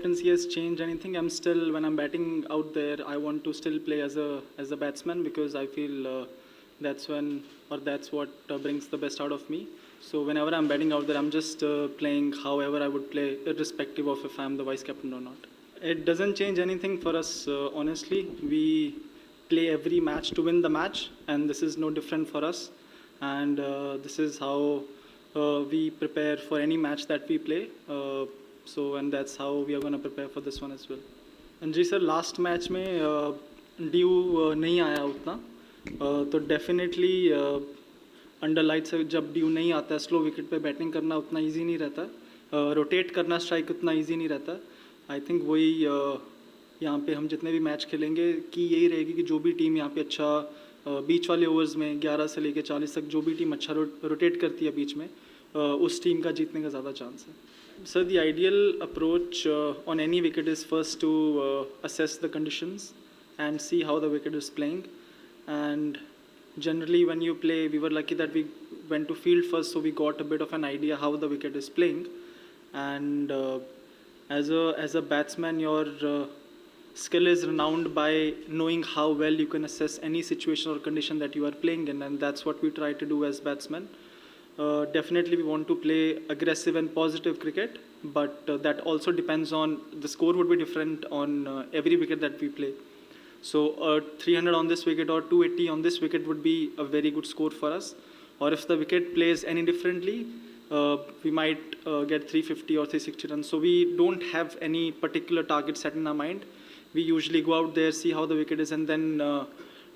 captaincy has changed anything. I'm still, when I'm batting out there, I want to still play as a batsman because I feel that's when, or that's what brings the best out of me. So whenever I'm batting out there, I'm just playing however I would play, irrespective of if I'm the vice captain or not. It doesn't change anything for us, honestly. We play every match to win the match, and this is no different for us. And this is how we prepare for any match that we play. And that's how we are going to prepare for this one as well. And जी sir, last match में dew नहीं आया उतना, तो definitely under light से जब due नहीं आता है, स्लो विकेट पे बैटिंग करना उतना इजी नहीं रहता, रोटेट करना स्ट्राइक उतना इजी नहीं रहता. आई थिंक वही यहाँ पे हम जितने भी मैच खेलेंगे कि यही रहेगी कि जो भी टीम यहाँ पे अच्छा बीच वाले ओवर्स में 11 से लेकर 40 तक जो भी टीम अच्छा रोटेट करती है बीच में, उस टीम का जीतने का ज़्यादा चांस है. Sir, the ideal approach on any wicket is first to assess the conditions and see how the wicket is playing. And generally when you play, we were lucky that we went to field first, so we got a bit of an idea how the wicket is playing. And as a batsman, your skill is renowned by knowing how well you can assess any situation or condition that you are playing in, and that's what we try to do as batsmen. Definitely we want to play aggressive and positive cricket, but that also depends on, the score would be different on every wicket that we play. So 300 on this wicket or 280 on this wicket would be a very good score for us. Or if the wicket plays any differently, we might get 350 or 360 runs. So we don't have any particular target set in our mind. We usually go out there, see how the wicket is, and then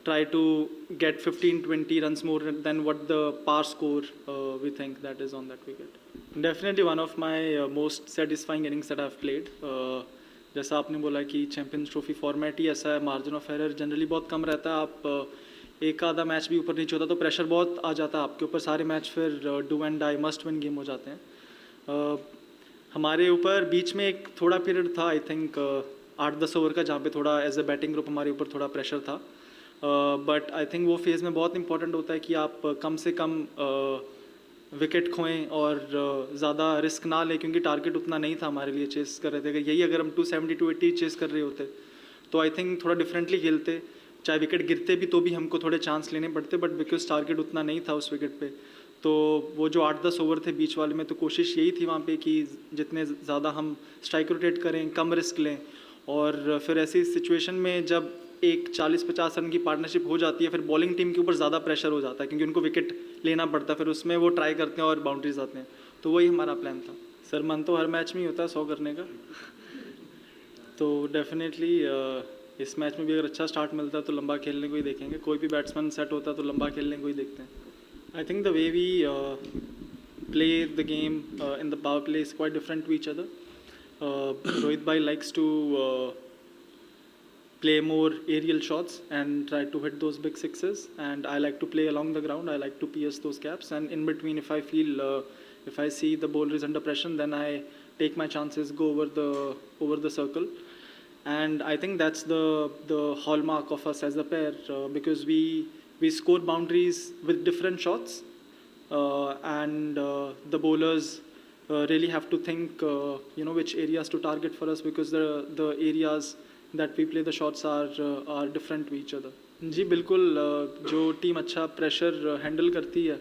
try to get 15-20 runs more than what the par score we think that is on that wicket. Definitely one of my most satisfying innings that I've played. जैसा आपने बोला कि champions trophy format ही ऐसा है, margin of error generally बहुत कम रहता है. आप एक आधा मैच भी ऊपर नीचे होता तो प्रेशर बहुत आ जाता है आपके ऊपर, सारे मैच फिर do and die must win game हो जाते हैं. हमारे ऊपर बीच में एक थोड़ा पीरियड था, आई थिंक 8-10 ओवर का, जहाँ पे थोड़ा एज ए बैटिंग ग्रुप हमारे ऊपर थोड़ा प्रेशर था. बट आई थिंक वो फेज़ में बहुत इंपॉर्टेंट होता है कि आप कम से कम विकेट खोएं और ज़्यादा रिस्क ना लें, क्योंकि टारगेट उतना नहीं था हमारे लिए चेस कर रहे थे. यही अगर हम 270-280 चेस कर रहे होते तो आई थिंक थोड़ा डिफरेंटली खेलते, चाहे विकेट गिरते भी तो भी हमको थोड़े चांस लेने पड़ते, बट बिकॉज टारगेट उतना नहीं था उस विकेट पे, तो वो जो 8-10 ओवर थे बीच वाले में, तो कोशिश यही थी वहाँ पे कि जितने ज़्यादा हम स्ट्राइक रोटेट करें, कम रिस्क लें. और फिर ऐसी सिचुएशन में जब एक 40-50 रन की पार्टनरशिप हो जाती है, फिर बॉलिंग टीम के ऊपर ज़्यादा प्रेशर हो जाता है क्योंकि उनको विकेट लेना पड़ता है, फिर उसमें वो ट्राई करते हैं और बाउंड्रीज आते हैं. तो वही हमारा प्लान था. सर, मन तो हर मैच में ही होता है 100 करने का, तो डेफिनेटली इस मैच में भी अगर अच्छा स्टार्ट मिलता है तो लंबा खेलने को ही देखेंगे. कोई भी बैट्समैन सेट होता है तो लंबा खेलने को ही देखते हैं. I think the way we play the game in the power play is quite different to each other. Rohit bhai likes to play more aerial shots and try to hit those big sixes, and I like to play along the ground. I like to pierce those gaps, and in between, if I feel if I see the bowler is under pressure, then I take my chances, go over the circle. And I think that's the hallmark of us as a pair, because we score boundaries with different shots, and the bowlers really have to think which areas to target for us, because the areas that we play the shots are different to each other. जी बिल्कुल, जो team अच्छा pressure handle करती है,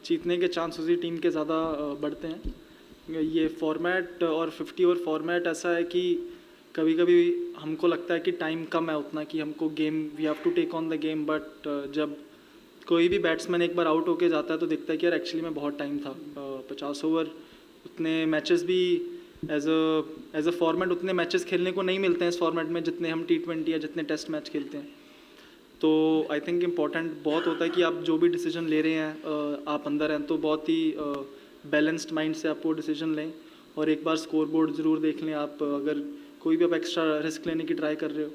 जीतने के chance उसी team के ज़्यादा बढ़ते हैं. ये फॉर्मेट और 50 ओवर फॉर्मेट ऐसा है कि कभी कभी हमको लगता है कि टाइम कम है उतना कि हमको game, we have to take on the game, but जब कोई भी बैट्समैन एक बार आउट होके जाता है तो दिखता है कि यार एक्चुअली में बहुत टाइम था. 50 ओवर उतने मैचेस भी एज अ फॉर्मेट उतने मैचेस खेलने को नहीं मिलते हैं इस फॉर्मेट में जितने हम T20 या जितने टेस्ट मैच खेलते हैं. तो आई थिंक इम्पॉर्टेंट बहुत होता है कि आप जो भी डिसीजन ले रहे हैं, आप अंदर हैं तो बहुत ही बैलेंस्ड माइंड से आप वो डिसीजन लें, और एक बार स्कोर बोर्ड ज़रूर देख लें आप, अगर कोई भी आप एक्स्ट्रा रिस्क लेने की ट्राई कर रहे हो.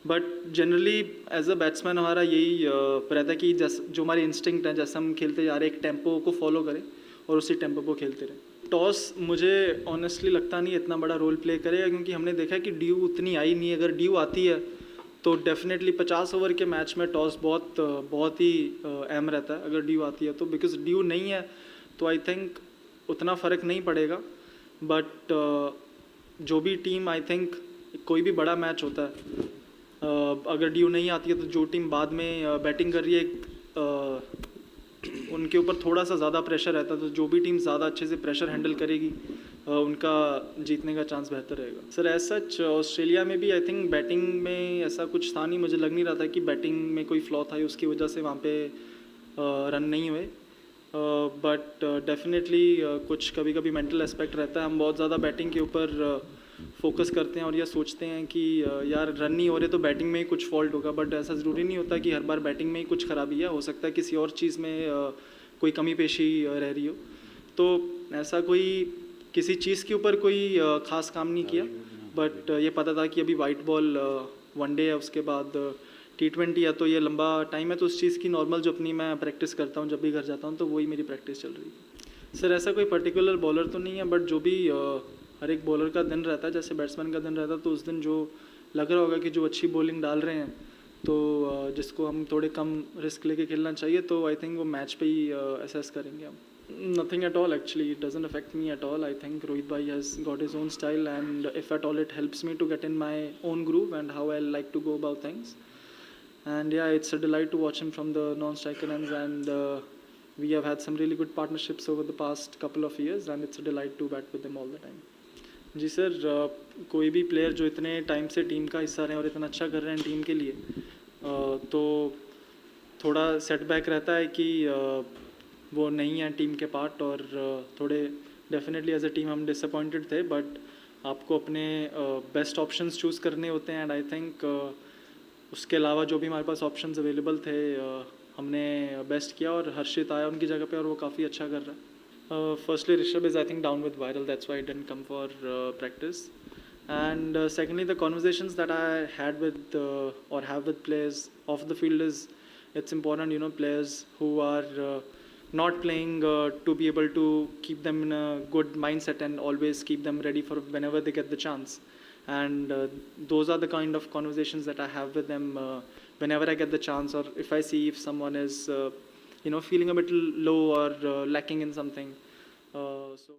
But generally as a batsman हमारा यही रहता है कि जो हमारी इंस्टिंक्ट है, जैसे हम खेलते जा रहे हैं, एक टेम्पो को फॉलो करें और उसी टेम्पो को खेलते रहें. टॉस मुझे ऑनेस्टली लगता नहीं इतना बड़ा रोल प्ले करेगा, क्योंकि हमने देखा है कि ड्यू उतनी आई नहीं है. अगर ड्यू आती है तो डेफिनेटली 50 ओवर के मैच में टॉस बहुत ही अहम रहता है अगर ड्यू आती है तो, बिकॉज ड्यू नहीं है तो आई थिंक उतना फ़र्क नहीं पड़ेगा. बट जो भी टीम आई थिंक कोई भी बड़ा मैच होता है, अगर ड्यू नहीं आती है तो जो टीम बाद में बैटिंग कर रही है उनके ऊपर थोड़ा सा ज़्यादा प्रेशर रहता है, तो जो भी टीम ज़्यादा अच्छे से प्रेशर हैंडल करेगी उनका जीतने का चांस बेहतर रहेगा। सर एज सच ऑस्ट्रेलिया में भी आई थिंक बैटिंग में ऐसा कुछ था नहीं, मुझे लग नहीं रहा था कि बैटिंग में कोई फ्लॉ था उसकी वजह से वहाँ पे रन नहीं हुए, बट डेफिनेटली कुछ कभी कभी मेंटल एस्पेक्ट रहता है। हम बहुत ज़्यादा बैटिंग के ऊपर फोकस करते हैं और यह सोचते हैं कि यार रन नहीं हो रहे तो बैटिंग में ही कुछ फॉल्ट होगा, बट ऐसा ज़रूरी नहीं होता कि हर बार बैटिंग में ही कुछ खराबी है, हो सकता है किसी और चीज़ में कोई कमी पेशी रह रही हो। तो ऐसा कोई किसी चीज़ के ऊपर कोई ख़ास काम नहीं किया, बट ये पता था कि अभी वाइट बॉल वनडे है, उसके बाद T20 है, तो ये लंबा टाइम है, तो उस चीज़ की नॉर्मल जो अपनी मैं प्रैक्टिस करता हूँ जब भी घर जाता हूँ तो वही मेरी प्रैक्टिस चल रही है। सर ऐसा कोई पर्टिकुलर बॉलर तो नहीं है, बट जो भी हर एक बॉलर का दिन रहता है, जैसे बैट्समैन का दिन रहता है, तो उस दिन जो लग रहा होगा कि जो अच्छी बॉलिंग डाल रहे हैं तो जिसको हम थोड़े कम रिस्क लेके खेलना चाहिए, तो आई थिंक वो मैच पे ही असेस करेंगे हम। Nothing at all actually, it doesn't affect me at all. I think Rohit bhai has got his own style, and if at all it helps me to get in my own groove and how I like to go about things. And yeah, it's a delight to watch him from the non-striker ends, and we have had some really good partnerships over the past couple of years, and it's a delight to bat with him all the time. जी sir, कोई भी player जो इतने time से team का हिस्सा रहे हैं और इतना अच्छा कर रहे हैं टीम के लिए, तो थोड़ा सेटबैक रहता है कि वो नहीं है टीम के पार्ट, और थोड़े डेफिनेटली एज अ टीम हम डिसअपॉइंटेड थे, बट आपको अपने बेस्ट ऑप्शंस चूज़ करने होते हैं, एंड आई थिंक उसके अलावा जो भी हमारे पास ऑप्शंस अवेलेबल थे हमने बेस्ट किया, और हर्षित आया उनकी जगह पे और वो काफ़ी अच्छा कर रहा है। Firstly, Rishabh is I think down with viral, that's why he didn't come for practice. And secondly, the conversations that I had with or have with players off the field is, it's important, you know, players who are not playing to be able to keep them in a good mindset and always keep them ready for whenever they get the chance. And those are the kind of conversations that I have with them whenever I get the chance, or if I see if someone is feeling a bit low or lacking in something. So